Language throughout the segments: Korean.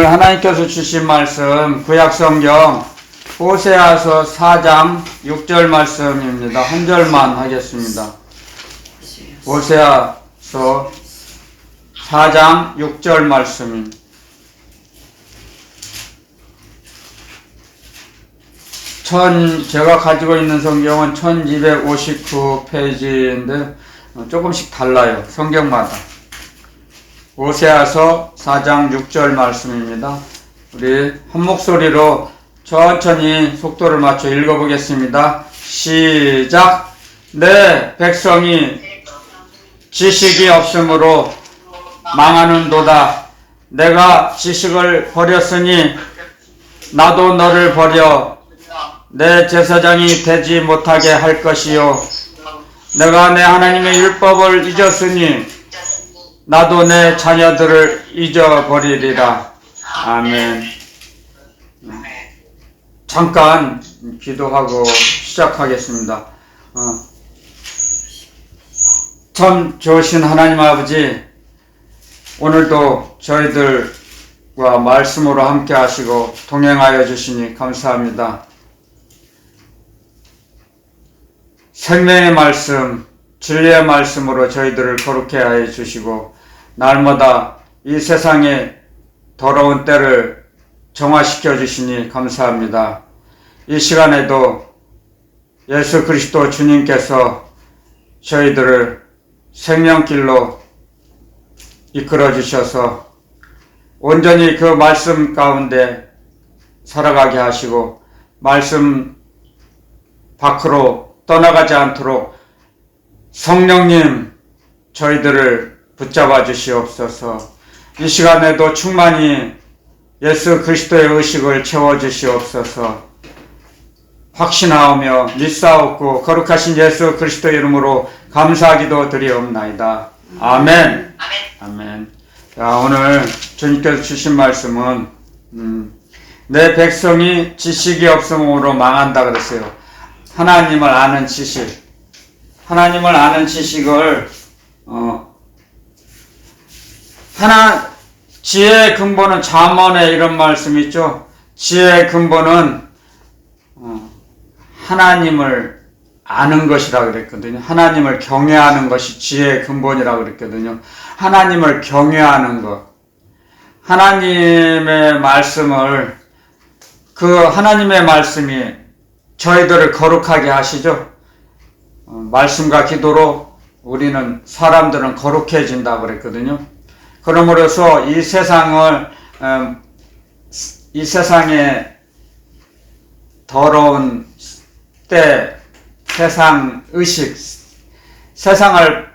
오늘 하나님께서 주신 말씀 구약성경 호세아서 4장 6절 말씀입니다. 한 절만 하겠습니다. 호세아서 4장 6절 말씀입니다. 제가 가지고 있는 성경은 1259페이지인데 조금씩 달라요. 성경마다. 호세아서 4장 6절 말씀입니다. 우리 한 목소리로 천천히 속도를 맞춰 읽어보겠습니다. 시작! 내 백성이 지식이 없으므로 망하는도다. 내가 지식을 버렸으니 나도 너를 버려 내 제사장이 되지 못하게 할 것이요. 내가 내 하나님의 율법을 잊었으니 나도 내 자녀들을 잊어버리리라. 아멘. 잠깐 기도하고 시작하겠습니다. 참 좋으신 하나님 아버지, 오늘도 저희들과 말씀으로 함께 하시고 동행하여 주시니 감사합니다. 생명의 말씀, 진리의 말씀으로 저희들을 거룩해 하여 주시고 날마다 이 세상의 더러운 때를 정화시켜 주시니 감사합니다. 이 시간에도 예수 그리스도 주님께서 저희들을 생명길로 이끌어 주셔서 온전히 그 말씀 가운데 살아가게 하시고 말씀 밖으로 떠나가지 않도록 성령님 저희들을 붙잡아 주시옵소서. 이 시간에도 충만히 예수 그리스도의 의식을 채워 주시옵소서. 확신하오며 믿사옵고 거룩하신 예수 그리스도 이름으로 감사하기도 드리옵나이다. 아멘. 아멘. 자, 오늘 주님께서 주신 말씀은 내 백성이 지식이 없음으로 망한다 그랬어요. 하나님을 아는 지식. 하나님을 아는 지식을 지혜의 근본은 잠언에 이런 말씀이 있죠. 지혜의 근본은 하나님을 아는 것이라 그랬거든요. 하나님을 경외하는 것이 지혜의 근본이라 그랬거든요. 하나님을 경외하는 것. 하나님의 말씀을, 그 하나님의 말씀이 저희들을 거룩하게 하시죠. 말씀과 기도로 우리는 사람들은 거룩해진다 그랬거든요. 그러므로서 이 세상의 더러운 때, 세상 의식, 세상을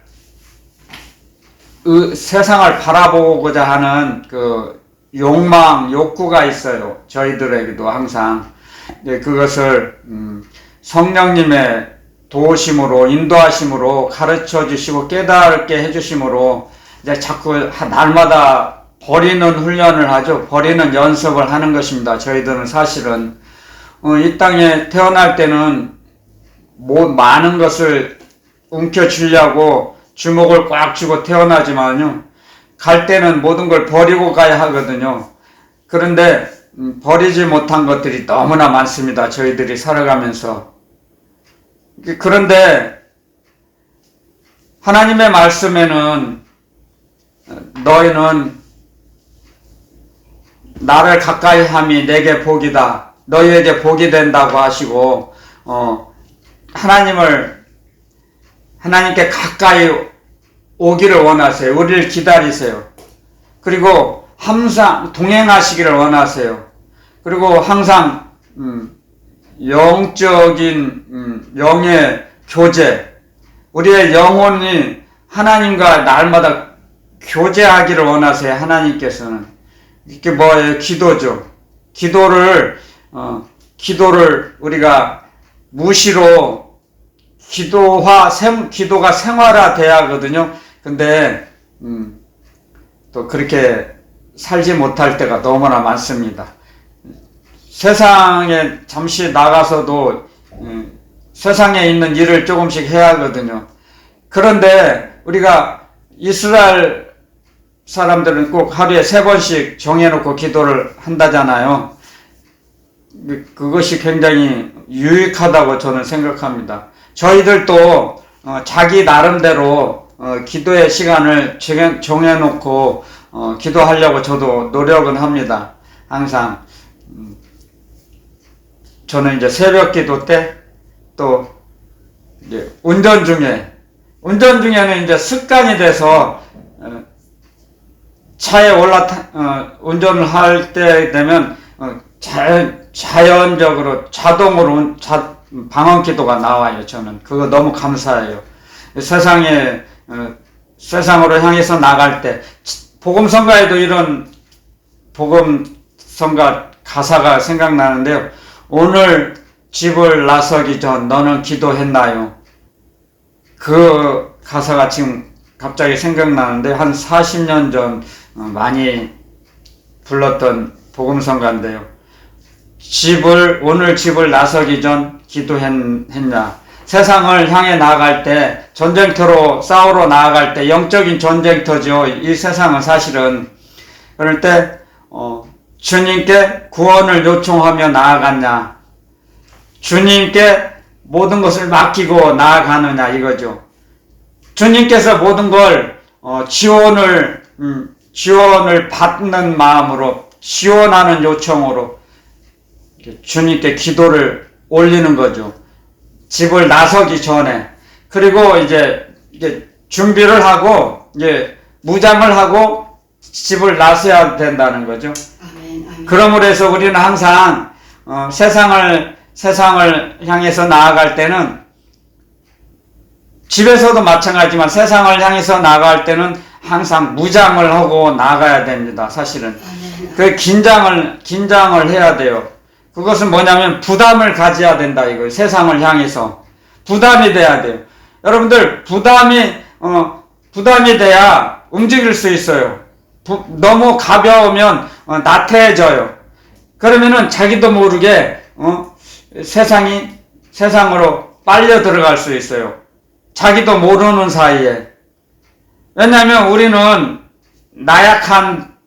바라보고자 하는 그 욕망, 욕구가 있어요. 저희들에게도 항상. 그것을 성령님의 도우심으로, 인도하심으로 가르쳐 주시고 깨닫게 해주심으로 이제 자꾸 날마다 버리는 훈련을 하죠. 버리는 연습을 하는 것입니다. 저희들은 사실은 이 땅에 태어날 때는 많은 것을 움켜쥐려고 주먹을 꽉 쥐고 태어나지만요, 갈 때는 모든 걸 버리고 가야 하거든요. 그런데 버리지 못한 것들이 너무나 많습니다. 저희들이 살아가면서. 그런데 하나님의 말씀에는 너희는 나를 가까이 함이 내게 복이다. 너희에게 복이 된다고 하시고 하나님께 가까이 오기를 원하세요. 우리를 기다리세요. 그리고 항상 동행하시기를 원하세요. 그리고 항상 영적인 영의 교제, 우리의 영혼이 하나님과 날마다 교제하기를 원하세요. 하나님께서는. 이게 뭐예요? 기도죠. 기도를 우리가 무시로 기도가 생활화돼야 하거든요. 근데 또 그렇게 살지 못할 때가 너무나 많습니다. 세상에 잠시 나가서도 세상에 있는 일을 조금씩 해야 하거든요. 그런데 우리가 이스라엘 사람들은 꼭 하루에 3번씩 정해놓고 기도를 한다잖아요. 그것이 굉장히 유익하다고 저는 생각합니다. 저희들도 자기 나름대로 기도의 시간을 정해놓고 기도하려고 저도 노력은 합니다. 항상 저는 이제 새벽 기도 때 또 이제 운전 중에는 이제 습관이 돼서 차에 운전을 할 때 되면 자연적으로 자동으로 방언 기도가 나와요. 저는 그거 너무 감사해요. 세상으로 향해서 나갈 때 복음성가에도 이런 복음성가 가사가 생각나는데요. 오늘 집을 나서기 전 너는 기도했나요? 그 가사가 지금 갑자기 생각나는데 한 40년 전 많이 불렀던 복음성가인데요. 오늘 집을 나서기 전 기도했냐? 세상을 향해 나아갈 때, 전쟁터로 싸우러 나아갈 때, 영적인 전쟁터죠. 이 세상은 사실은. 그럴 때, 주님께 구원을 요청하며 나아갔냐? 주님께 모든 것을 맡기고 나아가느냐, 이거죠. 주님께서 모든 걸, 지원을 받는 마음으로, 지원하는 요청으로, 주님께 기도를 올리는 거죠. 집을 나서기 전에. 그리고 이제 준비를 하고, 무장을 하고 집을 나서야 된다는 거죠. 아멘, 아멘. 그러므로 해서 우리는 항상, 세상을 향해서 나아갈 때는, 집에서도 마찬가지지만 세상을 향해서 나아갈 때는 항상 무장을 하고 나가야 됩니다. 사실은. 그 긴장을 해야 돼요. 그것은 뭐냐면 부담을 가져야 된다 이거예요. 세상을 향해서. 부담이 돼야 돼요. 여러분들, 부담이 돼야 움직일 수 있어요. 너무 가벼우면, 나태해져요. 그러면은 자기도 모르게, 세상으로 빨려 들어갈 수 있어요. 자기도 모르는 사이에. 왜냐하면 우리는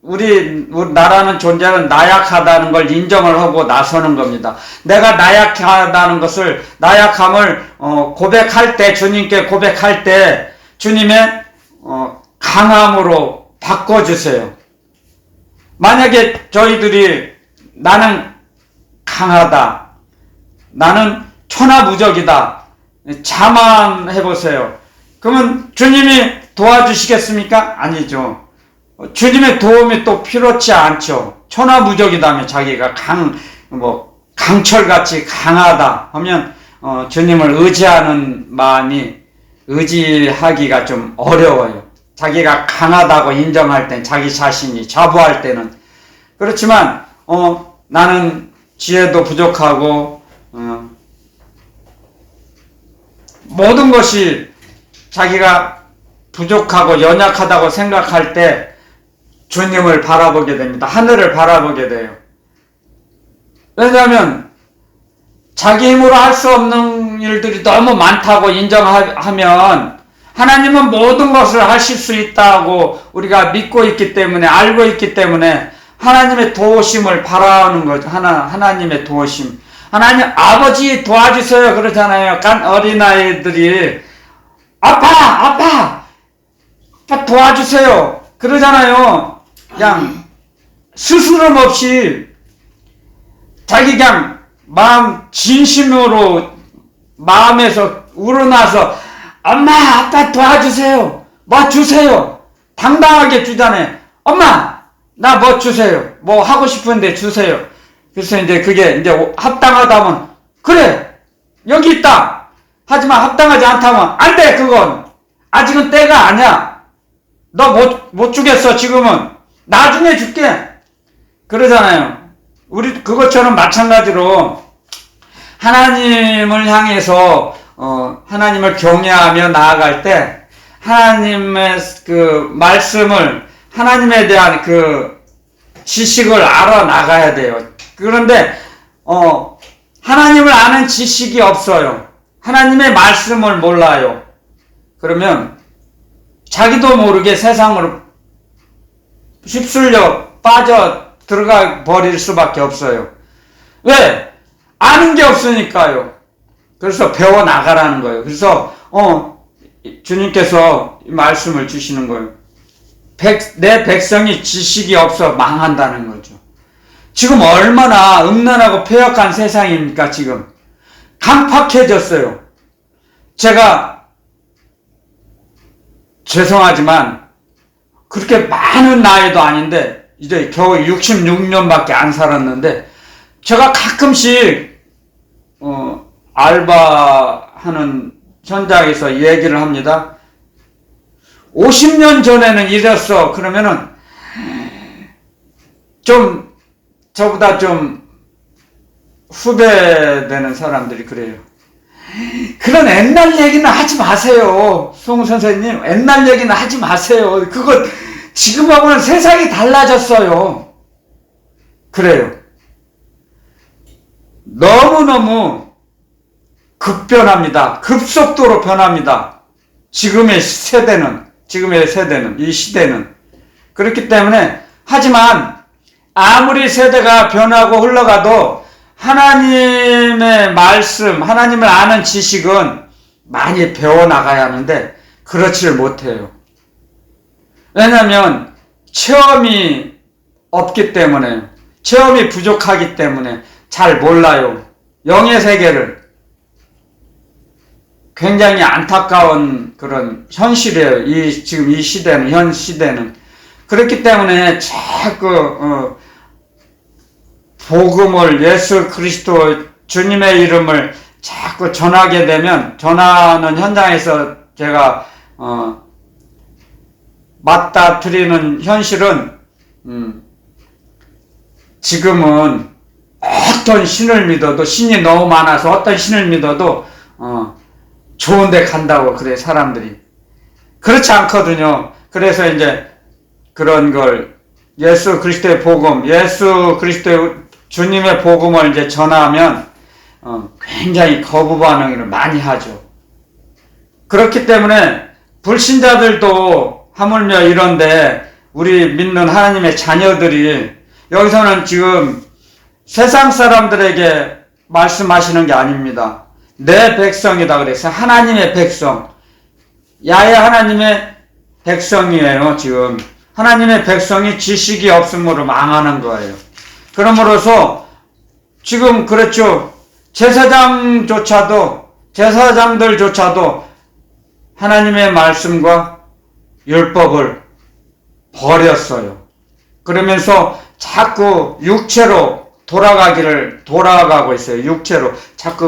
우리 나라는 존재는 나약하다는 걸 인정을 하고 나서는 겁니다. 내가 나약함을 고백할 때, 주님께 고백할 때, 주님의 강함으로 바꿔주세요. 만약에 저희들이 나는 강하다, 나는 천하무적이다, 자만해보세요. 그러면 주님이 도와주시겠습니까? 아니죠. 주님의 도움이 또 필요치 않죠. 천하무적이다면 자기가 강철같이 강하다 하면, 주님을 의지하는 마음이 의지하기가 좀 어려워요. 자기가 강하다고 인정할 땐, 자기 자신이 자부할 때는. 그렇지만, 나는 지혜도 부족하고, 모든 것이 자기가 부족하고 연약하다고 생각할 때 주님을 바라보게 됩니다. 하늘을 바라보게 돼요. 왜냐하면 자기 힘으로 할 수 없는 일들이 너무 많다고 인정하면 하나님은 모든 것을 하실 수 있다고 우리가 믿고 있기 때문에, 알고 있기 때문에 하나님의 도우심을 바라는 거죠. 하나님의 도우심. 하나님 아버지 도와주세요 그러잖아요. 어린아이들이 아빠 도와주세요 그러잖아요. 그냥 스스럼 없이 자기 그냥 진심으로 마음에서 우러나서 엄마 아빠 도와주세요, 뭐 주세요, 당당하게 주잖아요. 엄마 나 뭐 주세요, 뭐 하고 싶은데 주세요. 그래서 이제 그게 이제 합당하다면 그래 여기 있다. 하지만 합당하지 않다면 안 돼. 그건 아직은 때가 아니야. 너 못 주겠어. 지금은 나중에 줄게. 그러잖아요. 우리 그것처럼 마찬가지로 하나님을 향해서 하나님을 경외하며 나아갈 때 하나님의 그 말씀을, 하나님에 대한 그 지식을 알아 나가야 돼요. 그런데 하나님을 아는 지식이 없어요. 하나님의 말씀을 몰라요. 그러면 자기도 모르게 세상으로 휩쓸려 빠져 들어가 버릴 수밖에 없어요. 왜? 아는 게 없으니까요. 그래서 배워 나가라는 거예요. 그래서 주님께서 이 말씀을 주시는 거예요. 내 백성이 지식이 없어 망한다는 거죠. 지금 얼마나 음란하고 폐역한 세상입니까? 지금 강팍해졌어요. 제가 죄송하지만 그렇게 많은 나이도 아닌데 이제 겨우 66년밖에 안 살았는데 제가 가끔씩 알바하는 현장에서 얘기를 합니다. 50년 전에는 이랬어. 그러면은 좀 저보다 좀 후배되는 사람들이 그래요. 그런 옛날 얘기는 하지 마세요. 송 선생님, 옛날 얘기는 하지 마세요. 그거 지금하고는 세상이 달라졌어요. 그래요. 너무너무 급변합니다. 급속도로 변합니다. 지금의 세대는, 이 시대는. 그렇기 때문에, 하지만, 아무리 세대가 변하고 흘러가도, 하나님의 말씀, 하나님을 아는 지식은 많이 배워나가야 하는데, 그렇지를 못해요. 왜냐하면, 체험이 없기 때문에, 체험이 부족하기 때문에, 잘 몰라요. 영의 세계를. 굉장히 안타까운 그런 현실이에요. 지금 이 시대는, 현 시대는. 그렇기 때문에 자꾸, 복음을, 예수 그리스도 주님의 이름을 자꾸 전하게 되면, 전하는 현장에서 제가, 맞닥뜨리는 현실은, 지금은 어떤 신을 믿어도, 신이 너무 많아서 어떤 신을 믿어도, 좋은 데 간다고 그래, 사람들이. 그렇지 않거든요. 그래서 이제 그런 걸 예수 그리스도의 복음, 예수 그리스도의 주님의 복음을 이제 전하면 굉장히 거부 반응을 많이 하죠. 그렇기 때문에 불신자들도 하물며 이런데 우리 믿는 하나님의 자녀들이 여기서는 지금 세상 사람들에게 말씀하시는 게 아닙니다. 내 백성이다 그래서 하나님의 백성, 야훼 하나님의 백성이에요. 지금 하나님의 백성이 지식이 없음으로 망하는 거예요. 그러므로서 지금 그렇죠. 제사장들조차도 하나님의 말씀과 율법을 버렸어요. 그러면서 자꾸 육체로 돌아가고 있어요. 육체로. 자꾸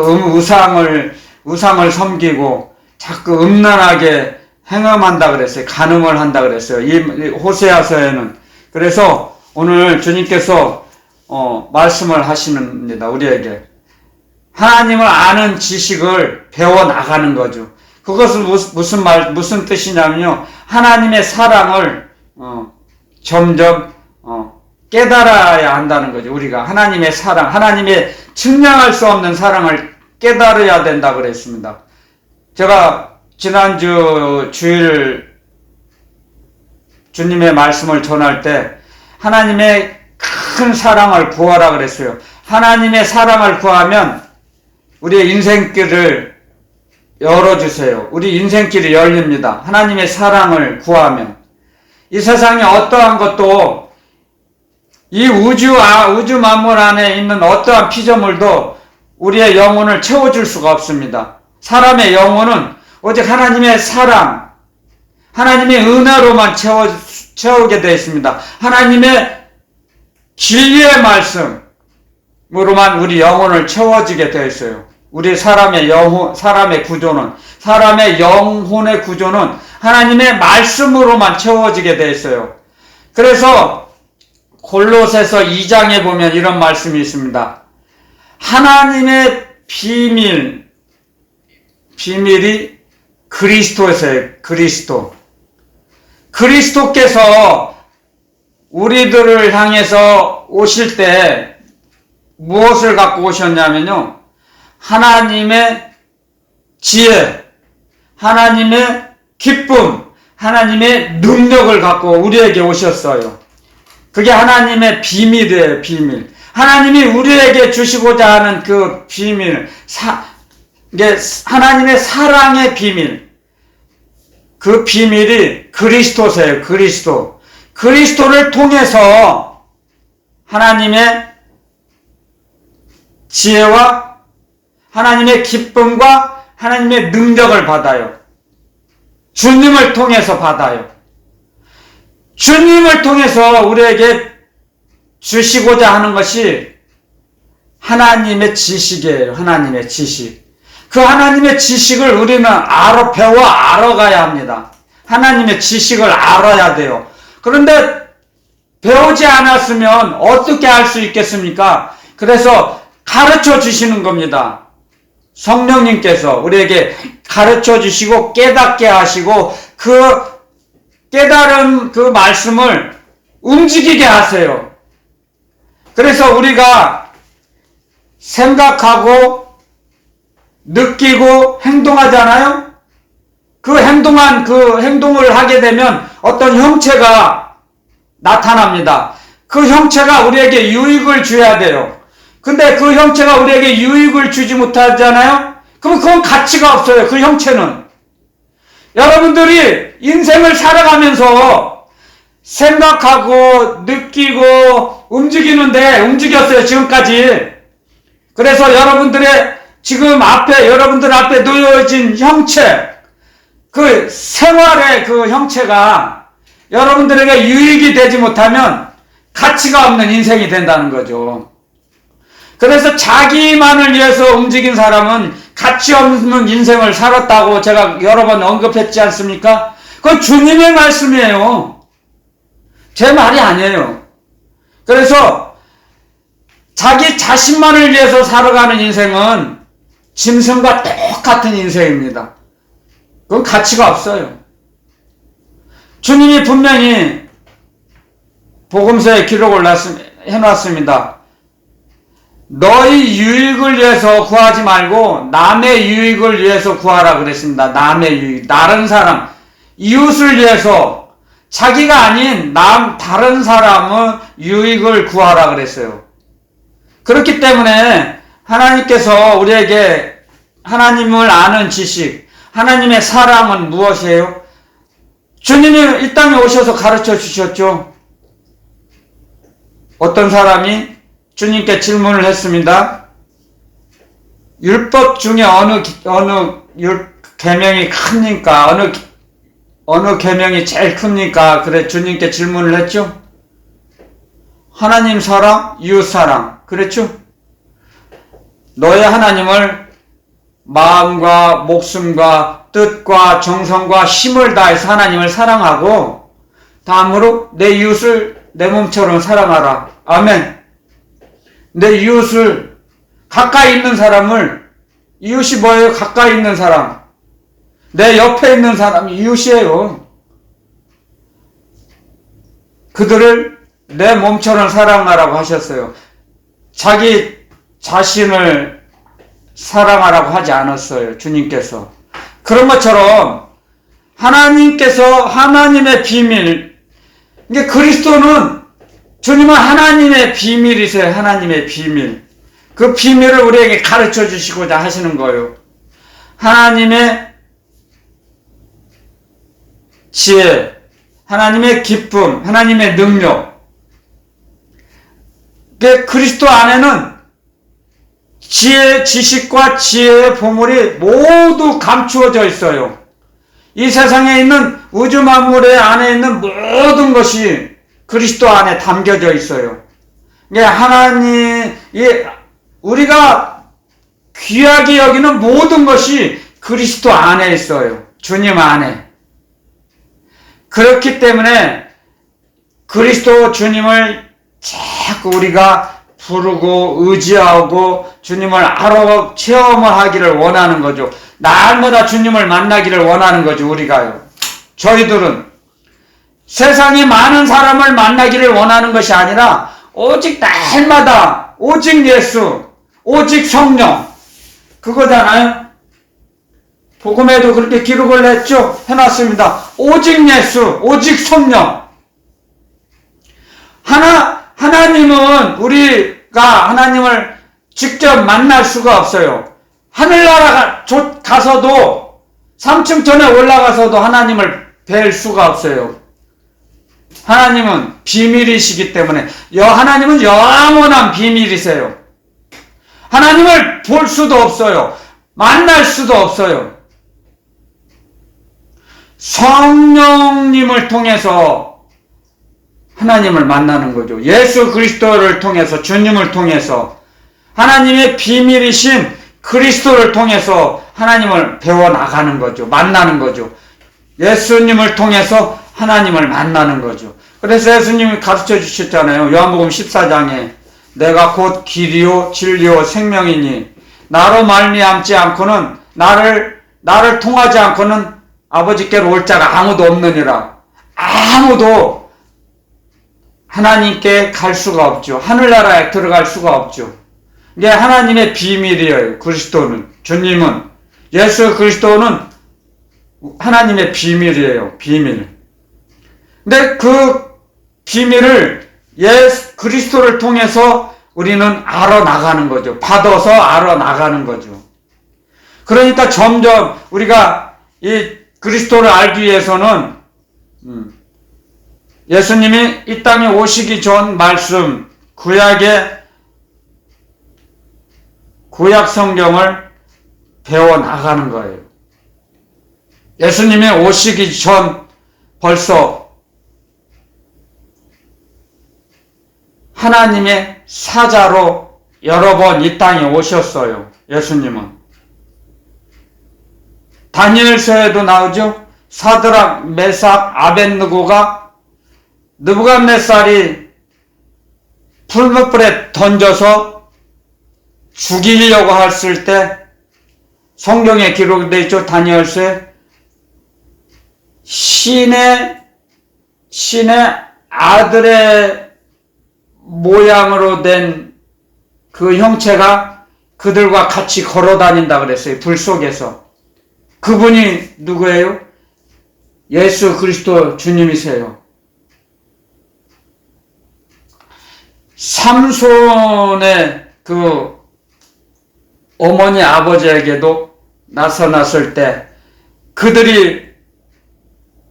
우상을 섬기고, 자꾸 음란하게 행음한다 그랬어요. 간음을 한다 그랬어요. 이 호세아서에는. 그래서 오늘 주님께서, 말씀을 하시는니다. 우리에게. 하나님을 아는 지식을 배워나가는 거죠. 그것은 무슨 뜻이냐면요. 하나님의 사랑을, 점점, 깨달아야 한다는 거죠. 우리가 하나님의 사랑, 하나님의 측량할 수 없는 사랑을 깨달아야 된다 그랬습니다. 제가 지난주 주일 주님의 말씀을 전할 때 하나님의 큰 사랑을 구하라 그랬어요. 하나님의 사랑을 구하면 우리의 인생길을 열어주세요. 우리 인생길이 열립니다. 하나님의 사랑을 구하면. 이 세상에 어떠한 것도 이 우주 만물 안에 있는 어떠한 피조물도 우리의 영혼을 채워줄 수가 없습니다. 사람의 영혼은 오직 하나님의 사랑, 하나님의 은혜로만 채우게 되어 있습니다. 하나님의 진리의 말씀으로만 우리 영혼을 채워지게 되어 있어요. 우리 사람의 영혼의 구조는 하나님의 말씀으로만 채워지게 되어 있어요. 그래서 골로새서 2장에 보면 이런 말씀이 있습니다. 하나님의 비밀이 그리스도에서요. 그리스도께서 우리들을 향해서 오실 때 무엇을 갖고 오셨냐면요. 하나님의 지혜, 하나님의 기쁨, 하나님의 능력을 갖고 우리에게 오셨어요. 그게 하나님의 비밀이에요, 비밀. 하나님이 우리에게 주시고자 하는 그 비밀, 이게 하나님의 사랑의 비밀. 그 비밀이 그리스도세요, 그리스도. 그리스도를 통해서 하나님의 지혜와 하나님의 기쁨과 하나님의 능력을 받아요. 주님을 통해서 받아요. 주님을 통해서 우리에게 주시고자 하는 것이 하나님의 지식이에요. 하나님의 지식. 그 하나님의 지식을 우리는 배워 알아가야 합니다. 하나님의 지식을 알아야 돼요. 그런데 배우지 않았으면 어떻게 알 수 있겠습니까? 그래서 가르쳐 주시는 겁니다. 성령님께서 우리에게 가르쳐 주시고 깨닫게 하시고 그 깨달은 그 말씀을 움직이게 하세요. 그래서 우리가 생각하고 느끼고 행동하잖아요? 그 행동을 하게 되면 어떤 형체가 나타납니다. 그 형체가 우리에게 유익을 줘야 돼요. 근데 그 형체가 우리에게 유익을 주지 못하잖아요? 그럼 그건 가치가 없어요. 그 형체는. 여러분들이 인생을 살아가면서 생각하고 느끼고 움직였어요. 지금까지. 그래서 여러분들 앞에 놓여진 형체, 그 생활의 그 형체가 여러분들에게 유익이 되지 못하면 가치가 없는 인생이 된다는 거죠. 그래서 자기만을 위해서 움직인 사람은 가치 없는 인생을 살았다고 제가 여러 번 언급했지 않습니까? 그건 주님의 말씀이에요. 제 말이 아니에요. 그래서 자기 자신만을 위해서 살아가는 인생은 짐승과 똑같은 인생입니다. 그건 가치가 없어요. 주님이 분명히 복음서에 기록을 해놨습니다. 너희 유익을 위해서 구하지 말고 남의 유익을 위해서 구하라 그랬습니다. 남의 유익, 다른 사람, 이웃을 위해서 자기가 아닌 다른 사람의 유익을 구하라 그랬어요. 그렇기 때문에 하나님께서 우리에게 하나님을 아는 지식, 하나님의 사랑은 무엇이에요? 주님이 이 땅에 오셔서 가르쳐 주셨죠. 어떤 사람이 주님께 질문을 했습니다. 율법 중에 어느 계명이 큽니까? 어느 계명이 제일 큽니까? 그래 주님께 질문을 했죠. 하나님 사랑, 이웃 사랑. 그랬죠? 너의 하나님을 마음과 목숨과 뜻과 정성과 힘을 다해서 하나님을 사랑하고 다음으로 내 이웃을 내 몸처럼 사랑하라. 아멘. 내 이웃을 가까이 있는 사람을 이웃이 뭐예요? 가까이 있는 사람. 내 옆에 있는 사람이 이웃이에요. 그들을 내 몸처럼 사랑하라고 하셨어요. 자기 자신을 사랑하라고 하지 않았어요. 주님께서. 그런 것처럼 하나님께서 하나님의 비밀, 이게 그리스도는 주님은 하나님의 비밀이세요. 하나님의 비밀. 그 비밀을 우리에게 가르쳐 주시고자 하시는 거예요. 하나님의 지혜, 하나님의 기쁨, 하나님의 능력. 그리스도 안에는 지식과 지혜의 보물이 모두 감추어져 있어요. 이 세상에 있는 우주 만물의 안에 있는 모든 것이 그리스도 안에 담겨져 있어요. 우리가 귀하게 여기는 모든 것이 그리스도 안에 있어요. 주님 안에. 그렇기 때문에 그리스도 주님을 자꾸 우리가 부르고 의지하고 주님을 체험을 하기를 원하는 거죠. 날마다 주님을 만나기를 원하는 거죠. 우리가요. 저희들은 세상에 많은 사람을 만나기를 원하는 것이 아니라 오직 날마다 오직 예수, 오직 성령, 그거잖아요. 복음에도 그렇게 기록을 해놨습니다. 오직 예수, 오직 성령. 하나님은 우리가 하나님을 직접 만날 수가 없어요. 하늘나라 가서도 3층 전에 올라가서도 하나님을 뵐 수가 없어요. 하나님은 비밀이시기 때문에 하나님은 영원한 비밀이세요. 하나님을 볼 수도 없어요. 만날 수도 없어요. 성령님을 통해서 하나님을 만나는 거죠. 예수 그리스도를 통해서, 주님을 통해서, 하나님의 비밀이신 그리스도를 통해서 하나님을 배워나가는 거죠. 만나는 거죠. 예수님을 통해서 하나님을 만나는 거죠. 그래서 예수님이 가르쳐 주셨잖아요. 요한복음 14장에 내가 곧 길이요 진리요 생명이니 나로 말미암지 않고는 나를 통하지 않고는 아버지께로 올 자가 아무도 없느니라. 아무도 하나님께 갈 수가 없죠. 하늘나라에 들어갈 수가 없죠. 이게 하나님의 비밀이에요. 그리스도는, 주님은, 예수 그리스도는 하나님의 비밀이에요. 비밀. 근데 그 비밀을 그리스도를 통해서 우리는 알아나가는 거죠. 받아서 알아나가는 거죠. 그러니까 점점 우리가 이 그리스도를 알기 위해서는 예수님이 이 땅에 오시기 전 말씀, 구약 성경을 배워나가는 거예요. 예수님이 오시기 전 벌써 하나님의 사자로 여러 번 이 땅에 오셨어요. 예수님은. 다니엘서에도 나오죠. 사드락, 메삭, 아벳느고가 느부갓네살이 풀무불에 던져서 죽이려고 했을 때 성경에 기록되어 있죠. 다니엘서에 신의 아들의 모양으로 된 그 형체가 그들과 같이 걸어 다닌다 그랬어요. 불 속에서. 그분이 누구예요? 예수 그리스도 주님이세요. 삼손의 그 어머니 아버지에게도 나타났을 때 그들이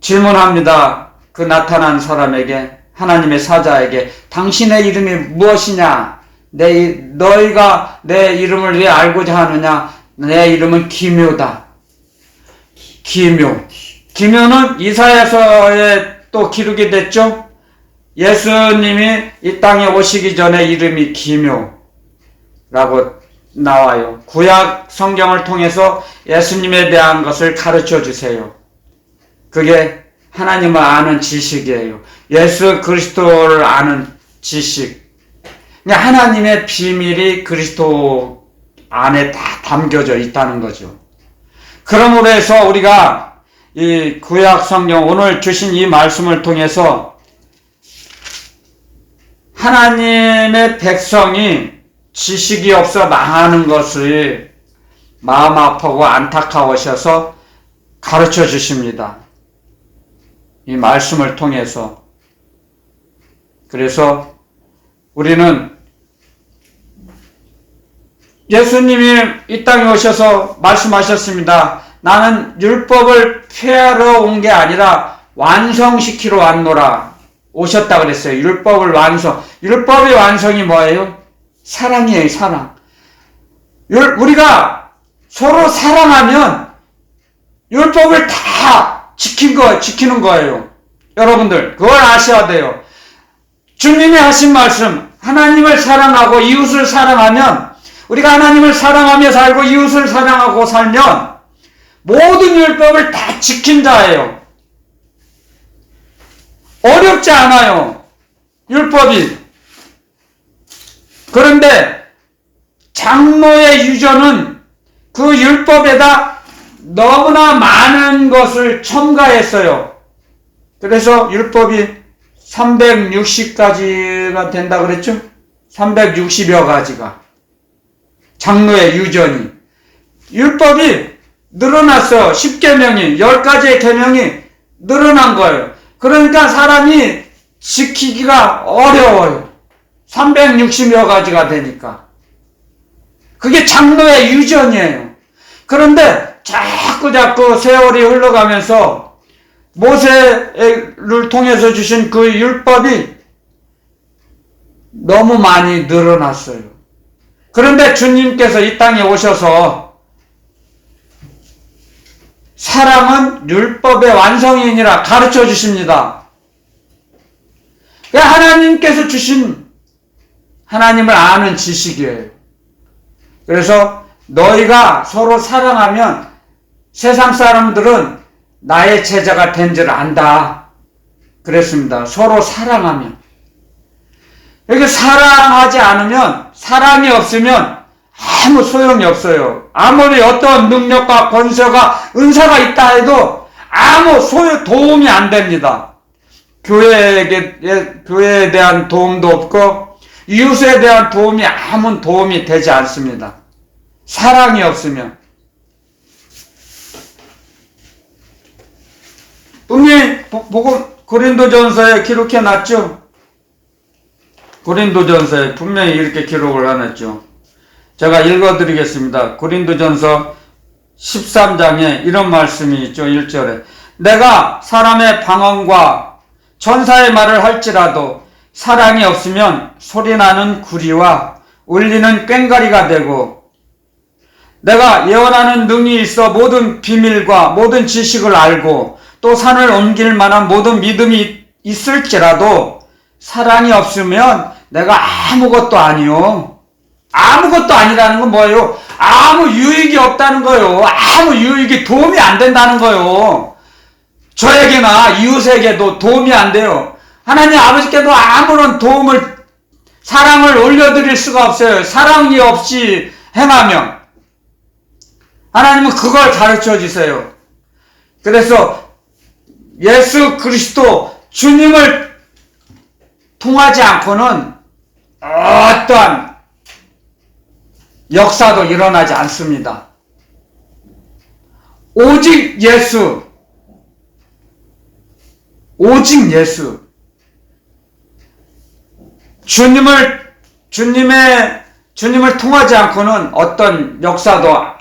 질문합니다. 그 나타난 사람에게, 하나님의 사자에게, 당신의 이름이 무엇이냐? 너희가 내 이름을 왜 알고자 하느냐? 내 이름은 기묘다. 기묘는 이사야서에 또 기록이 됐죠? 예수님이 이 땅에 오시기 전에 이름이 기묘라고 나와요. 구약 성경을 통해서 예수님에 대한 것을 가르쳐 주세요. 그게 하나님을 아는 지식이에요. 예수 그리스도를 아는 지식. 하나님의 비밀이 그리스도 안에 다 담겨져 있다는 거죠. 그러므로 해서 우리가 이 구약 성경, 오늘 주신 이 말씀을 통해서 하나님의 백성이 지식이 없어 망하는 것을 마음 아프고 안타까우셔서 가르쳐 주십니다. 이 말씀을 통해서. 그래서 우리는 예수님이 이 땅에 오셔서 말씀하셨습니다. 나는 율법을 폐하러 온 게 아니라 완성시키러 왔노라. 오셨다 그랬어요. 율법을 율법의 완성이 뭐예요? 사랑이에요, 사랑. 우리가 서로 사랑하면 율법을 다 지키는 거예요. 여러분들, 그걸 아셔야 돼요. 주님이 하신 말씀, 하나님을 사랑하고 이웃을 사랑하면, 우리가 하나님을 사랑하며 살고 이웃을 사랑하고 살면 모든 율법을 다 지킨 자예요. 어렵지 않아요. 율법이. 그런데 장로의 유전은 그 율법에다 너무나 많은 것을 첨가했어요. 그래서 율법이 360가지가 된다 그랬죠? 360여 가지가. 장로의 유전이. 율법이 늘어났어요. 10계명이, 10가지의 계명이 늘어난 거예요. 그러니까 사람이 지키기가 어려워요. 360여 가지가 되니까. 그게 장로의 유전이에요. 그런데 자꾸 세월이 흘러가면서 모세를 통해서 주신 그 율법이 너무 많이 늘어났어요. 그런데 주님께서 이 땅에 오셔서 사랑은 율법의 완성이니라 가르쳐 주십니다. 하나님께서 주신 하나님을 아는 지식이에요. 그래서 너희가 서로 사랑하면 세상 사람들은 나의 제자가 된 줄 안다. 그랬습니다. 서로 사랑하면. 이렇게 사랑하지 않으면, 사랑이 없으면 아무 소용이 없어요. 아무리 어떤 능력과 권세가, 은사가 있다 해도 아무 도움이 안 됩니다. 교회에 대한 도움도 없고, 이웃에 대한 도움이 아무 도움이 되지 않습니다. 사랑이 없으면. 분명히 고린도전서에 기록해 놨죠? 고린도전서에 분명히 이렇게 기록을 해놨죠. 제가 읽어드리겠습니다. 고린도전서 13장에 이런 말씀이 있죠. 1절에 내가 사람의 방언과 천사의 말을 할지라도 사랑이 없으면 소리나는 구리와 울리는 꽹과리가 되고 내가 예언하는 능이 있어 모든 비밀과 모든 지식을 알고 또 산을 옮길 만한 모든 믿음이 있을지라도 사랑이 없으면 내가 아무것도 아니요. 아무것도 아니라는 건 뭐예요? 아무 유익이 없다는 거예요. 아무 유익이 도움이 안 된다는 거예요. 저에게나 이웃에게도 도움이 안 돼요. 하나님 아버지께도 아무런 사랑을 올려드릴 수가 없어요. 사랑이 없이 행하면. 하나님은 그걸 가르쳐 주세요. 그래서 예수 그리스도 주님을 통하지 않고는 어떠한 역사도 일어나지 않습니다. 오직 예수. 주님을 통하지 않고는 어떤 역사도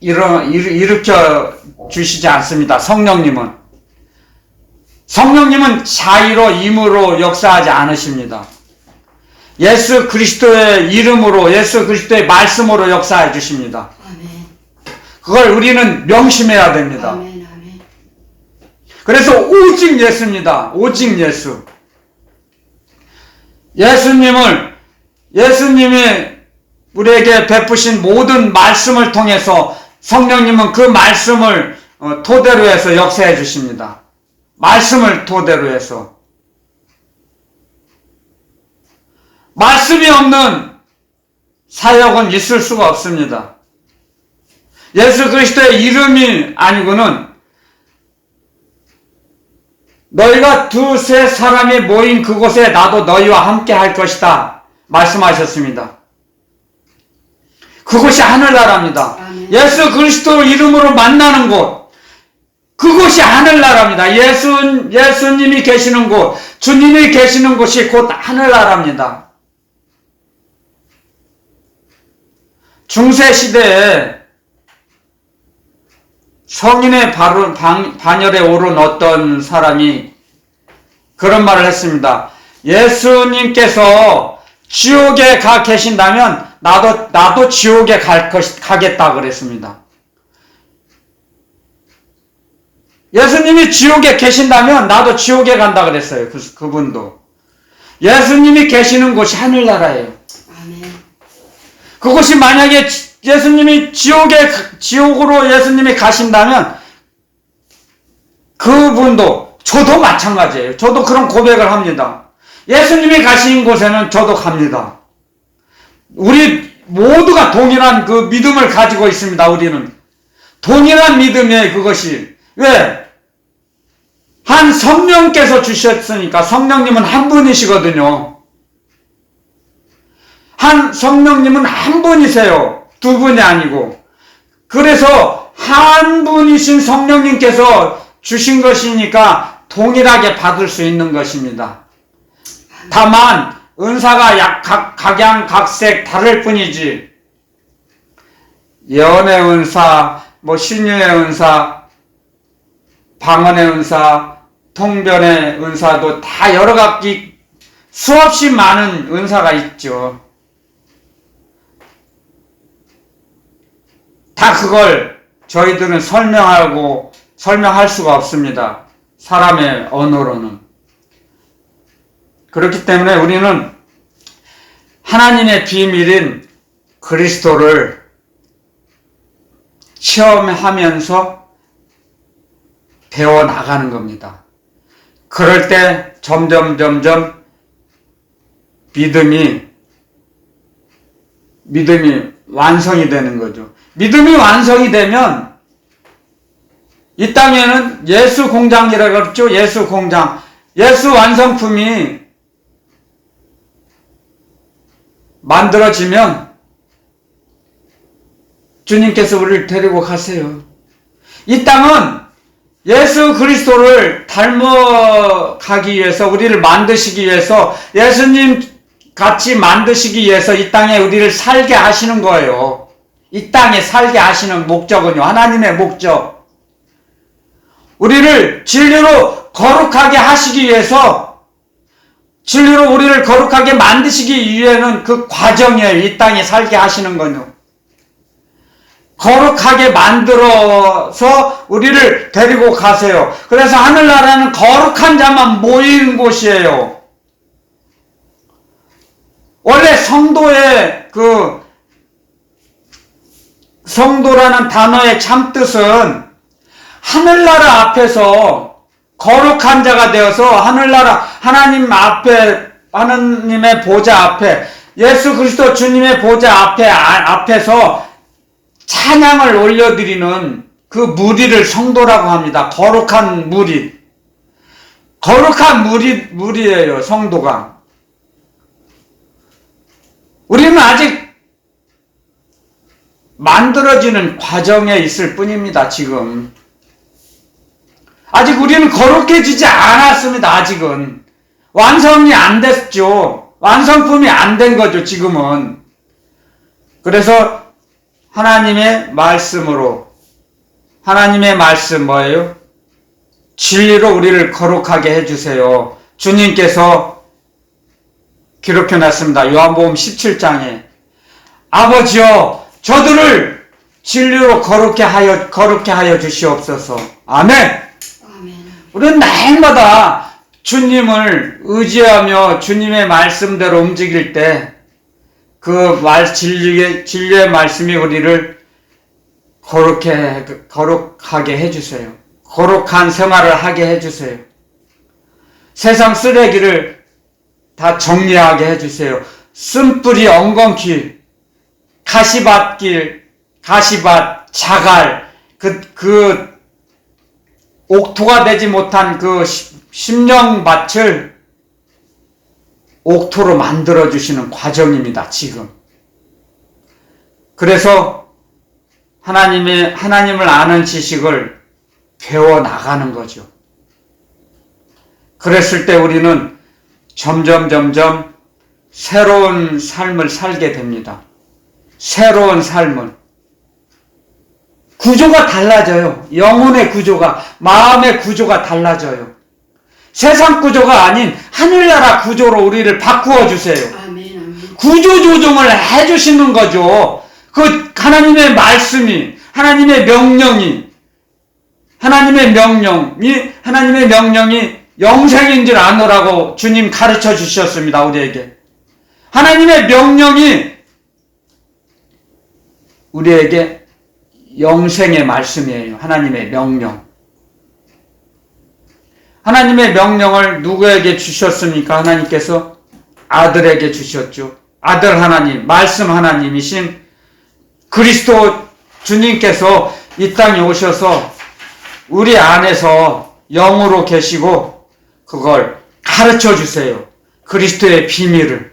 일으켜 주시지 않습니다. 성령님은 자의로 임으로 역사하지 않으십니다. 예수 그리스도의 이름으로 예수 그리스도의 말씀으로 역사해 주십니다. 아멘. 그걸 우리는 명심해야 됩니다. 아멘, 아멘. 그래서 오직 예수입니다. 오직 예수. 예수님이 우리에게 베푸신 모든 말씀을 통해서 성령님은 그 말씀을 토대로 해서 역사해 주십니다. 말씀을 토대로 해서. 말씀이 없는 사역은 있을 수가 없습니다. 예수 그리스도의 이름이 아니고는 너희가 두세 사람이 모인 그곳에 나도 너희와 함께 할 것이다 말씀하셨습니다. 그곳이 하늘나라입니다. 아멘. 예수 그리스도 이름으로 만나는 곳, 그곳이 하늘나라입니다. 예수님이 계시는 곳, 주님이 계시는 곳이 곧 하늘나라입니다. 중세시대에 성인의 반열에 오른 어떤 사람이 그런 말을 했습니다. 예수님께서 지옥에 가 계신다면 나도 지옥에 가겠다 그랬습니다. 예수님이 지옥에 계신다면 나도 지옥에 간다 그랬어요. 그분도. 예수님이 계시는 곳이 하늘나라예요. 아멘. 그곳이 만약에 예수님이 지옥으로 예수님이 가신다면 그분도, 저도 마찬가지예요. 저도 그런 고백을 합니다. 예수님이 가신 곳에는 저도 갑니다. 우리 모두가 동일한 그 믿음을 가지고 있습니다. 우리는 동일한 믿음이에요. 그것이. 왜? 한 성령께서 주셨으니까. 성령님은 한 분이시거든요. 성령님은 한 분이세요. 두 분이 아니고. 그래서 한 분이신 성령님께서 주신 것이니까 동일하게 받을 수 있는 것입니다. 다만 은사가 각양각색 다를 뿐이지 예언의 은사, 신유의 은사, 방언의 은사, 통변의 은사도 다 여러 가지 수없이 많은 은사가 있죠. 다 그걸 저희들은 설명할 수가 없습니다. 사람의 언어로는. 그렇기 때문에 우리는 하나님의 비밀인 그리스도를 체험하면서 배워나가는 겁니다. 그럴 때 점점 믿음이 완성이 되는 거죠. 믿음이 완성이 되면 이 땅에는 예수 공장이라고 그랬죠. 예수 공장. 예수 완성품이 만들어지면 주님께서 우리를 데리고 가세요. 이 땅은 예수 그리스도를 닮아가기 위해서, 우리를 만드시기 위해서, 예수님 같이 만드시기 위해서 이 땅에 우리를 살게 하시는 거예요. 이 땅에 살게 하시는 목적은요, 하나님의 목적. 우리를 진리로 거룩하게 하시기 위해서, 진리로 우리를 거룩하게 만드시기 위해는 그 과정이에요. 이 땅에 살게 하시는 건요. 거룩하게 만들어서 우리를 데리고 가세요. 그래서 하늘나라는 거룩한 자만 모이는 곳이에요. 원래 성도라는 단어의 참뜻은 하늘나라 앞에서 거룩한 자가 되어서 하나님의 보좌 앞에, 예수 그리스도 주님의 보좌 앞에서 찬양을 올려드리는 그 무리를 성도라고 합니다. 거룩한 무리. 거룩한 무리예요, 성도가. 우리는 아직 만들어지는 과정에 있을 뿐입니다, 지금. 아직 우리는 거룩해지지 않았습니다, 아직은. 완성이 안 됐죠. 완성품이 안 된 거죠, 지금은. 그래서 하나님의 말씀으로, 하나님의 말씀 뭐예요? 진리로 우리를 거룩하게 해주세요. 주님께서 기록해놨습니다. 요한복음 17장에 아버지여 저들을 진리로 거룩해 하여 주시옵소서. 아멘. 우리는 날마다 주님을 의지하며 주님의 말씀대로 움직일 때 진리의 말씀이 우리를 거룩하게 해주세요. 거룩한 생활을 하게 해주세요. 세상 쓰레기를 다 정리하게 해주세요. 쓴뿌리 엉겅퀴, 가시밭, 자갈, 옥토가 되지 못한 그 심령밭을 옥토로 만들어주시는 과정입니다, 지금. 그래서 하나님을 아는 지식을 배워나가는 거죠. 그랬을 때 우리는 점점 새로운 삶을 살게 됩니다. 새로운 삶을. 구조가 달라져요. 영혼의 구조가, 마음의 구조가 달라져요. 세상 구조가 아닌 하늘나라 구조로 우리를 바꾸어 주세요. 아멘. 구조 조정을 해주시는 거죠. 그 하나님의 말씀이, 하나님의 명령이 영생인 줄 아노라고 주님 가르쳐 주셨습니다, 우리에게. 하나님의 명령이 우리에게 영생의 말씀이에요. 하나님의 명령. 하나님의 명령을 누구에게 주셨습니까? 하나님께서 아들에게 주셨죠. 아들 하나님, 말씀 하나님이신 그리스도 주님께서 이 땅에 오셔서 우리 안에서 영으로 계시고 그걸 가르쳐 주세요. 그리스도의 비밀을.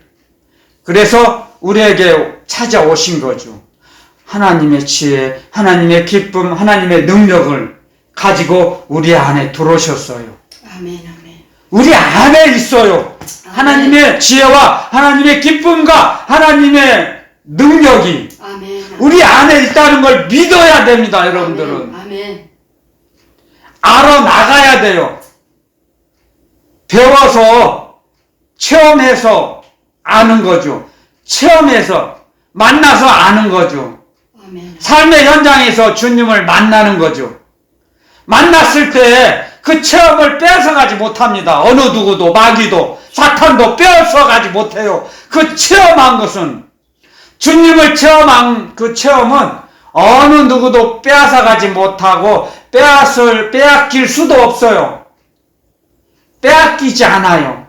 그래서 우리에게 찾아오신 거죠. 하나님의 지혜, 하나님의 기쁨, 하나님의 능력을 가지고 우리 안에 들어오셨어요. 아멘. 우리 안에 있어요. 하나님의 지혜와 하나님의 기쁨과 하나님의 능력이 아멘. 우리 안에 있다는 걸 믿어야 됩니다, 여러분들은. 아멘. 알아나가야 돼요. 배워서, 체험해서 아는 거죠. 체험해서, 만나서 아는 거죠. 아멘. 삶의 현장에서 주님을 만나는 거죠. 만났을 때 그 체험을 뺏어가지 못합니다. 어느 누구도, 마귀도, 사탄도 뺏어가지 못해요. 그 체험한 것은, 주님을 체험한 그 체험은 어느 누구도 빼앗아가지 못하고 빼앗길 수도 없어요. 빼앗기지 않아요.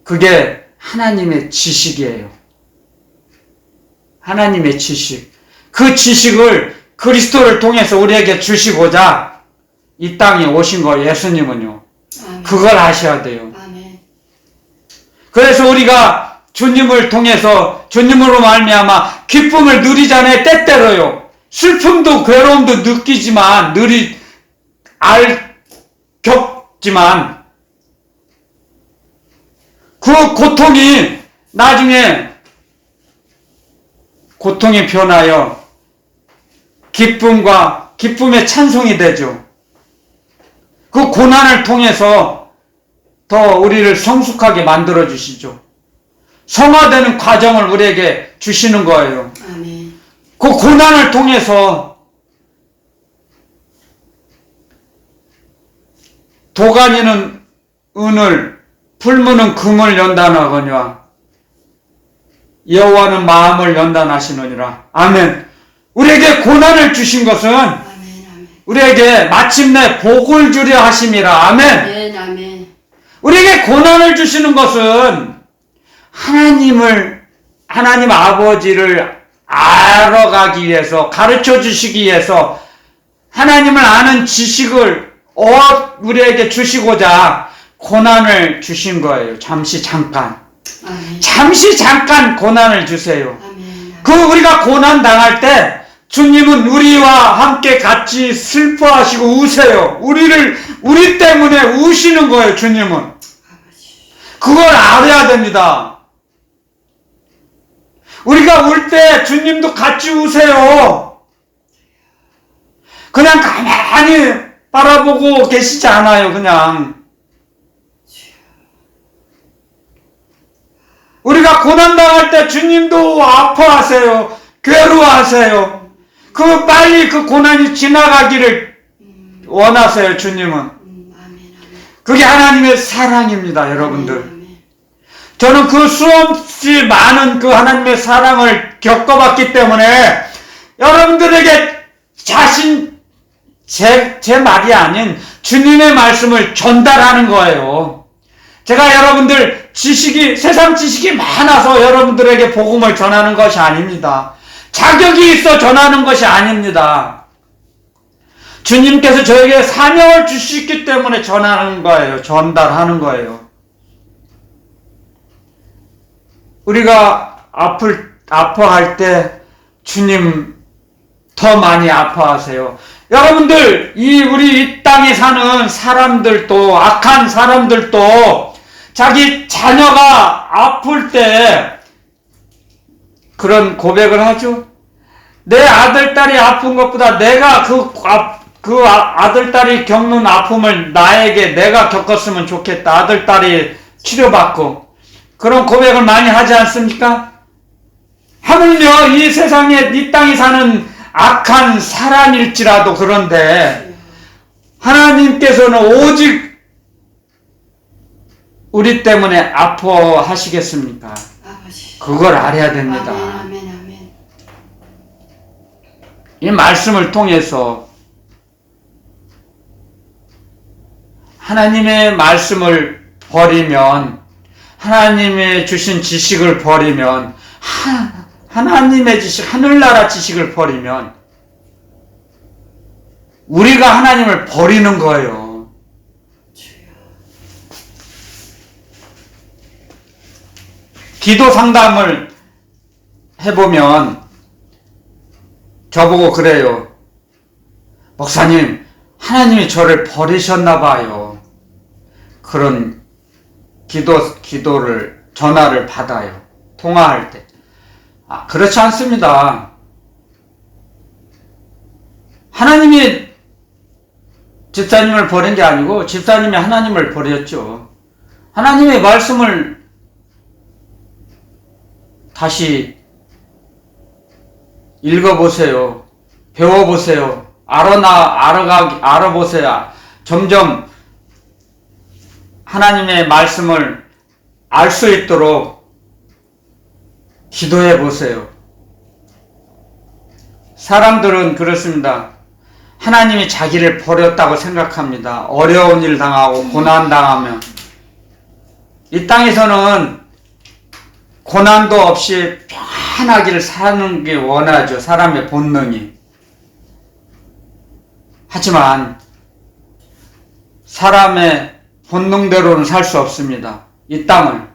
그게 하나님의 지식이에요. 하나님의 지식. 그 지식을 그리스도를 통해서 우리에게 주시고자 이 땅에 오신 거 예수님은요. 아멘. 그걸 아셔야 돼요. 아멘. 그래서 우리가 주님을 통해서 주님으로 말미암아 기쁨을 누리자네 때때로요. 슬픔도 괴로움도 느끼지만 겪지만 그 고통이 나중에 고통이 변하여 기쁨의 찬송이 되죠. 그 고난을 통해서 더 우리를 성숙하게 만들어 주시죠. 성화되는 과정을 우리에게 주시는 거예요. 아멘. 그 고난을 통해서 도가니는 은을, 풀무는 금을 연단하거니와 여호와는 마음을 연단하시느니라. 아멘. 우리에게 고난을 주신 것은 아멘. 우리에게 마침내 복을 주려 하심이라. 아멘. 아멘. 아멘. 우리에게 고난을 주시는 것은 하나님 아버지를 알아가기 위해서, 가르쳐 주시기 위해서 하나님을 아는 지식을 우리에게 주시고자 고난을 주신 거예요. 잠시 잠깐. 아멘. 잠시 잠깐 고난을 주세요. 아멘. 그 우리가 고난 당할 때 주님은 우리와 함께 같이 슬퍼하시고 우세요. 우리 때문에 우시는 거예요, 주님은. 아버지. 그걸 알아야 됩니다. 우리가 울 때 주님도 같이 우세요. 그냥 가만히 바라보고 계시지 않아요, 그냥. 우리가 고난당할 때 주님도 아파하세요. 괴로워하세요. 빨리 그 고난이 지나가기를 원하세요, 주님은. 아멘. 그게 하나님의 사랑입니다, 여러분들. 아멘. 저는 그 수없이 많은 그 하나님의 사랑을 겪어봤기 때문에 여러분들에게 제 말이 아닌 주님의 말씀을 전달하는 거예요. 제가 여러분들 세상 지식이 많아서 여러분들에게 복음을 전하는 것이 아닙니다. 자격이 있어 전하는 것이 아닙니다. 주님께서 저에게 사명을 주시기 때문에 전하는 거예요. 전달하는 거예요. 우리가 아파할 때 주님 더 많이 아파하세요. 여러분들, 우리 이 땅에 사는 사람들도, 악한 사람들도 자기 자녀가 아플 때 그런 고백을 하죠. 내 아들, 딸이 아픈 것보다 내가 그 아들, 딸이 겪는 아픔을 내가 겪었으면 좋겠다. 아들, 딸이 치료받고. 그런 고백을 많이 하지 않습니까? 하물며 이 세상에, 이 땅에 사는 악한 사람일지라도 그런데 하나님께서는 오직 우리 때문에 아파하시겠습니까? 아버지. 그걸 알아야 됩니다. 아멘. 이 말씀을 통해서 하나님의 말씀을 버리면, 하나님의 주신 지식을 버리면, 하나님의 지식, 하늘나라 지식을 버리면 우리가 하나님을 버리는 거예요. 기도 상담을 해보면 저보고 그래요. 목사님, 하나님이 저를 버리셨나 봐요. 그런 기도를, 전화를 받아요. 통화할 때. 그렇지 않습니다. 하나님이 집사님을 버린 게 아니고 집사님이 하나님을 버렸죠. 하나님의 말씀을 다시 읽어보세요. 배워보세요. 알아보세요. 점점 하나님의 말씀을 알 수 있도록 기도해 보세요. 사람들은 그렇습니다. 하나님이 자기를 버렸다고 생각합니다. 어려운 일 당하고 고난 당하면. 이 땅에서는 고난도 없이 편하게 사는 게 원하죠. 사람의 본능이. 하지만 사람의 본능대로는 살 수 없습니다. 이 땅을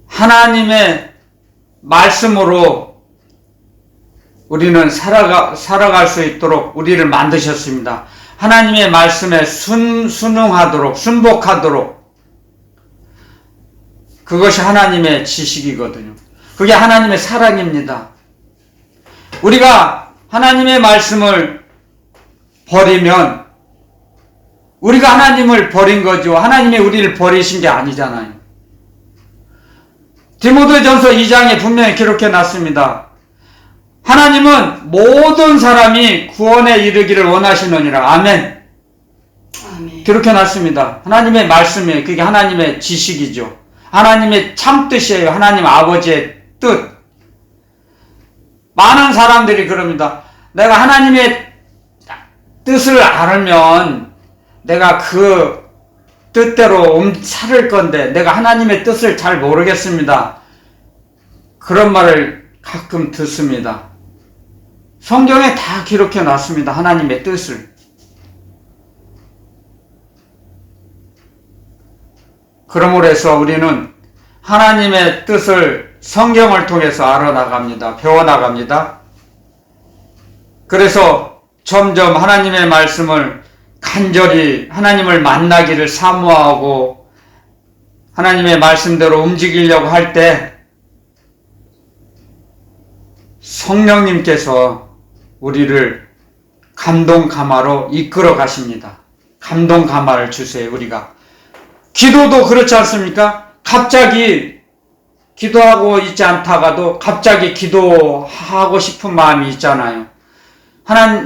하나님의 말씀으로 우리는 살아갈 수 있도록 우리를 만드셨습니다. 하나님의 말씀에 순응하도록, 순복하도록. 그것이 하나님의 지식이거든요. 그게 하나님의 사랑입니다. 우리가 하나님의 말씀을 버리면 우리가 하나님을 버린 거죠. 하나님이 우리를 버리신 게 아니잖아요. 디모데전서 2장에 분명히 기록해 놨습니다. 하나님은 모든 사람이 구원에 이르기를 원하시느니라. 아멘. 아멘. 기록해 놨습니다. 하나님의 말씀에 그게 하나님의 지식이죠. 하나님의 참뜻이에요. 하나님 아버지의 뜻. 많은 사람들이 그럽니다. 내가 하나님의 뜻을 알면 내가 그 뜻대로 살을 건데 내가 하나님의 뜻을 잘 모르겠습니다. 그런 말을 가끔 듣습니다. 성경에 다 기록해 놨습니다. 하나님의 뜻을. 그러므로 해서 우리는 하나님의 뜻을 성경을 통해서 알아나갑니다. 배워나갑니다. 그래서 점점 하나님의 말씀을 간절히 하나님을 만나기를 사모하고 하나님의 말씀대로 움직이려고 할 때 성령님께서 우리를 감동 가마로 이끌어 가십니다. 감동 가마를 주세요. 우리가 기도도 그렇지 않습니까? 갑자기 기도하고 있지 않다가도 갑자기 기도하고 싶은 마음이 있잖아요.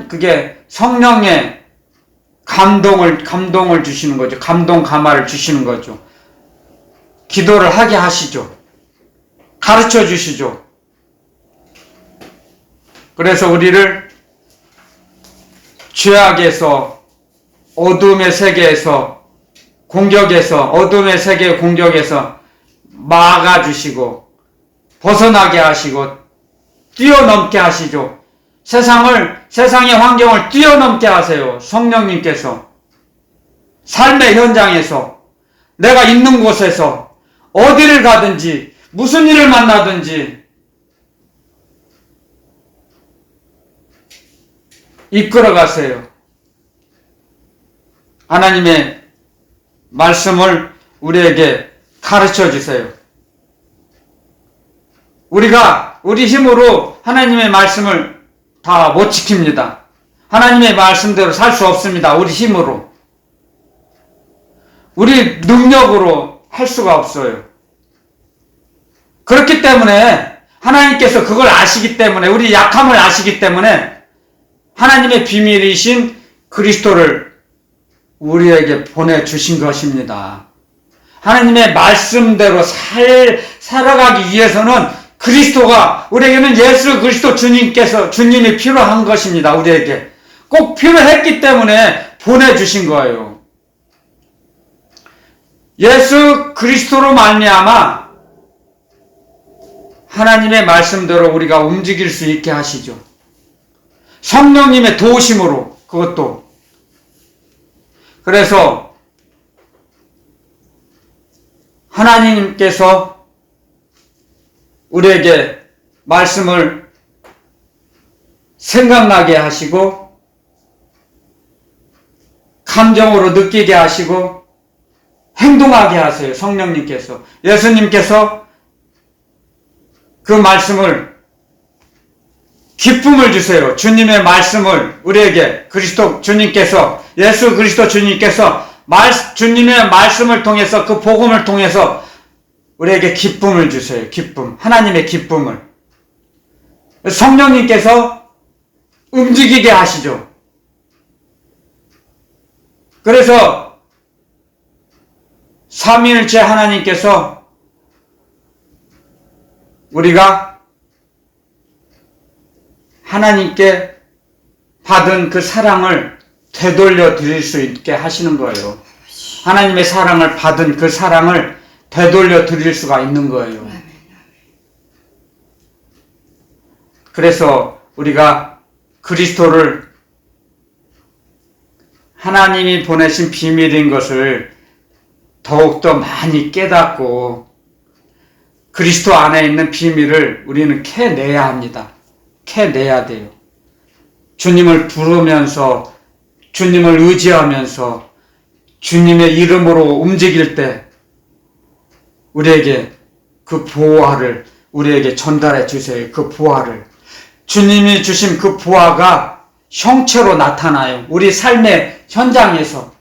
그게 성령의 감동을 주시는 거죠. 감동 가마를 주시는 거죠. 기도를 하게 하시죠. 가르쳐 주시죠. 그래서 우리를 죄악에서 어둠의 세계에서 어둠의 세계의 공격에서 막아주시고 벗어나게 하시고 뛰어넘게 하시죠. 세상의 환경을 뛰어넘게 하세요. 성령님께서 삶의 현장에서 내가 있는 곳에서 어디를 가든지 무슨 일을 만나든지 이끌어 가세요. 하나님의 말씀을 우리에게 가르쳐 주세요. 우리가 우리 힘으로 하나님의 말씀을 다 못 지킵니다. 하나님의 말씀대로 살 수 없습니다. 우리 힘으로. 우리 능력으로 할 수가 없어요. 그렇기 때문에 하나님께서 그걸 아시기 때문에 우리 약함을 아시기 때문에 하나님의 비밀이신 그리스도를 우리에게 보내주신 것입니다. 하나님의 말씀대로 살아가기 위해서는 그리스도가 우리에게는 예수 그리스도 주님이 필요한 것입니다. 우리에게 꼭 필요했기 때문에 보내주신 거예요. 예수 그리스도로 말미암아 하나님의 말씀대로 우리가 움직일 수 있게 하시죠. 성령님의 도우심으로 그것도. 그래서 하나님께서 우리에게 말씀을 생각나게 하시고 감정으로 느끼게 하시고 행동하게 하세요. 성령님께서. 예수님께서 그 말씀을 기쁨을 주세요. 주님의 말씀을 우리에게 그리스도 주님께서, 예수 그리스도 주님께서 주님의 말씀을 통해서, 그 복음을 통해서 우리에게 기쁨을 주세요. 기쁨. 하나님의 기쁨을. 성령님께서 움직이게 하시죠. 그래서 삼위일체 하나님께서 우리가 하나님께 받은 그 사랑을 되돌려 드릴 수 있게 하시는 거예요. 하나님의 사랑을 받은 그 사랑을 되돌려 드릴 수가 있는 거예요. 그래서 우리가 그리스도를 하나님이 보내신 비밀인 것을 더욱더 많이 깨닫고 그리스도 안에 있는 비밀을 우리는 캐내야 합니다. 캐내야 돼요. 주님을 부르면서, 주님을 의지하면서 주님의 이름으로 움직일 때 우리에게 그 보화를 우리에게 전달해 주세요. 그 보화를. 주님이 주신 그 보화가 형체로 나타나요. 우리 삶의 현장에서.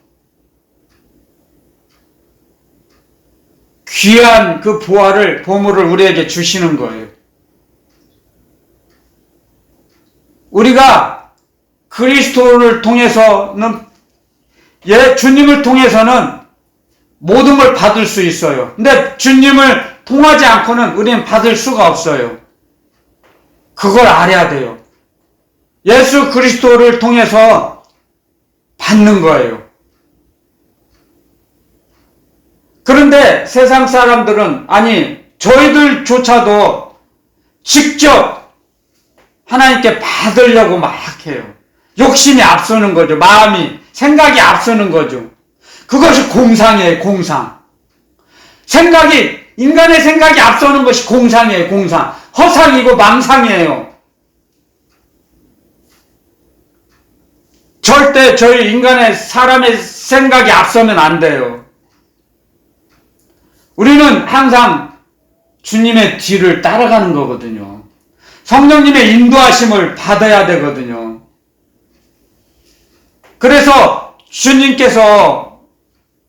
귀한 그 보물을 우리에게 주시는 거예요. 우리가 그리스도를 통해서는, 주님을 통해서는 모든 걸 받을 수 있어요. 근데 주님을 통하지 않고는 우리는 받을 수가 없어요. 그걸 알아야 돼요. 예수 그리스도를 통해서 받는 거예요. 그런데 세상 사람들은, 아니 저희들조차도 직접 하나님께 받으려고 막 해요. 욕심이 앞서는 거죠. 마음이, 생각이 앞서는 거죠. 그것이 공상이에요. 공상. 인간의 생각이 앞서는 것이 공상이에요. 공상. 허상이고 망상이에요. 절대 사람의 생각이 앞서면 안 돼요. 우리는 항상 주님의 뒤를 따라가는 거거든요. 성령님의 인도하심을 받아야 되거든요. 그래서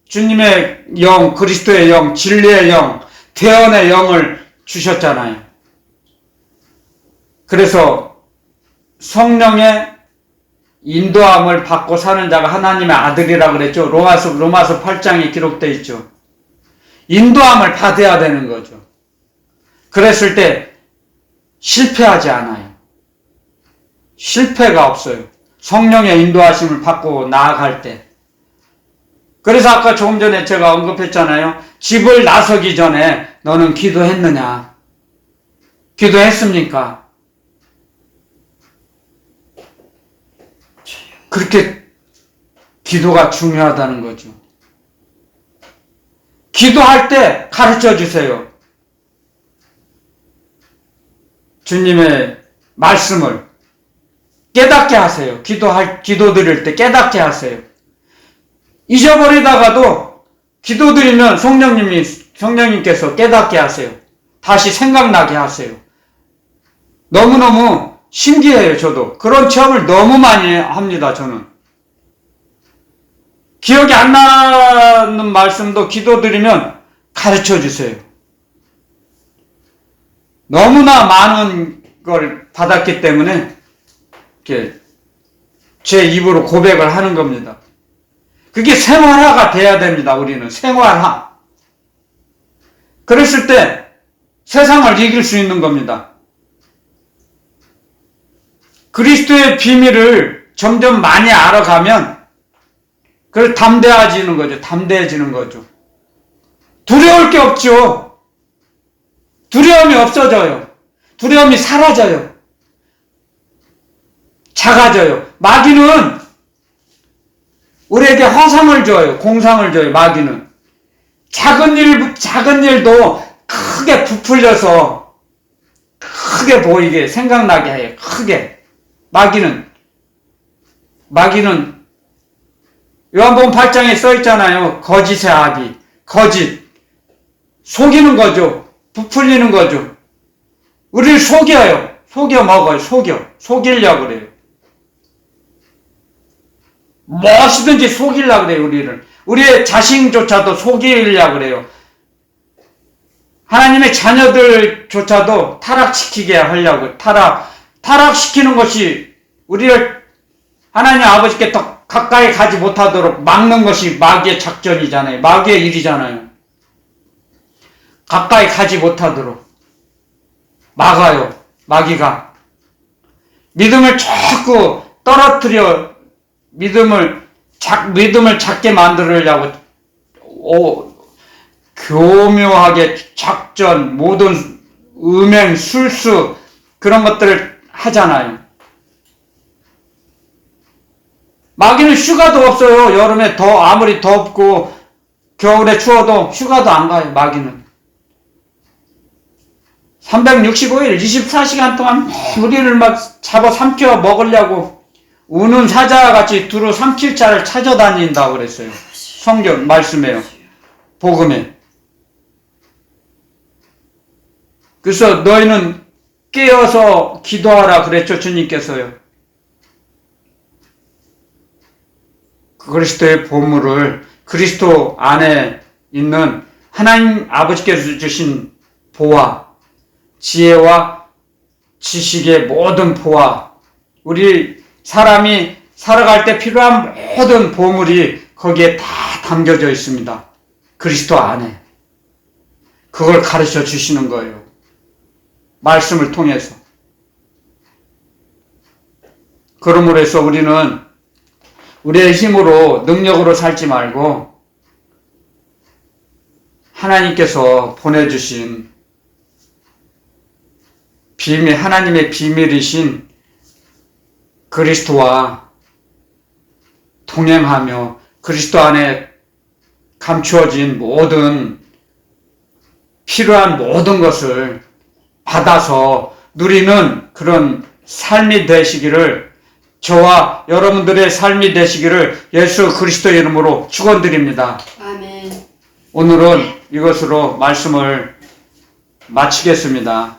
주님의 영, 그리스도의 영, 진리의 영, 대언의 영을 주셨잖아요. 그래서 성령의 인도함을 받고 사는 자가 하나님의 아들이라 그랬죠. 로마서 8장에 기록되어 있죠. 인도함을 받아야 되는 거죠. 그랬을 때 실패하지 않아요. 실패가 없어요. 성령의 인도하심을 받고 나아갈 때. 그래서 아까 조금 전에 제가 언급했잖아요. 집을 나서기 전에 너는 기도했느냐? 기도했습니까? 그렇게 기도가 중요하다는 거죠. 기도할 때 가르쳐 주세요. 주님의 말씀을 깨닫게 하세요. 기도 드릴 때 깨닫게 하세요. 잊어버리다가도 기도 드리면 성령님께서 깨닫게 하세요. 다시 생각나게 하세요. 너무너무 신기해요. 저도 그런 체험을 너무 많이 합니다. 저는 기억이 안 나는 말씀도 기도 드리면 가르쳐 주세요. 너무나 많은 걸 받았기 때문에 이렇게 제 입으로 고백을 하는 겁니다. 그게 생활화가 돼야 됩니다. 우리는 생활화. 그랬을 때 세상을 이길 수 있는 겁니다. 그리스도의 비밀을 점점 많이 알아가면 그걸 담대해지는 거죠. 담대해지는 거죠. 두려울 게 없죠. 두려움이 없어져요. 두려움이 사라져요. 작아져요. 마귀는 우리에게 허상을 줘요. 공상을 줘요. 마귀는 작은 일도 크게 부풀려서 크게 보이게 생각나게 해요. 크게. 마귀는 요한복음 8장에 써 있잖아요. 거짓의 아비. 거짓, 속이는 거죠. 부풀리는 거죠. 우리를 속여요. 속여 먹어요. 속이려고 그래요. 무엇이든지 속이려고 그래요. 우리의 자신조차도 속이려고 그래요. 하나님의 자녀들조차도 타락시키게 하려고, 타락시키는 것이 우리를 하나님 아버지께 더 가까이 가지 못하도록 막는 것이 마귀의 작전이잖아요. 마귀의 일이잖아요. 가까이 가지 못하도록 막아요. 마귀가. 믿음을 자꾸 떨어뜨려, 믿음을 작게 만들려고 교묘하게 작전, 모든 음행, 술수 그런 것들을 하잖아요. 마귀는 휴가도 없어요. 여름에 아무리 덥고 겨울에 추워도 휴가도 안 가요. 마귀는 365일 24시간 동안 우리를 막 잡아삼켜 먹으려고 우는 사자같이 두루 삼킬 자를 찾아다닌다고 그랬어요. 성경 말씀에요. 복음에. 그래서 너희는 깨어서 기도하라 그랬죠. 주님께서요. 그리스도의 보물을, 그리스도 안에 있는 하나님 아버지께서 주신 보화, 지혜와 지식의 모든 보화, 우리 사람이 살아갈 때 필요한 모든 보물이 거기에 다 담겨져 있습니다. 그리스도 안에. 그걸 가르쳐 주시는 거예요. 말씀을 통해서. 그러므로 해서 우리는 우리의 힘으로, 능력으로 살지 말고 하나님께서 보내주신 하나님의 비밀이신 그리스도와 동행하며 그리스도 안에 감추어진 필요한 모든 것을 받아서 누리는 그런 삶이 되시기를, 저와 여러분들의 삶이 되시기를 예수 그리스도의 이름으로 축원드립니다. 아멘. 오늘은 이것으로 말씀을 마치겠습니다.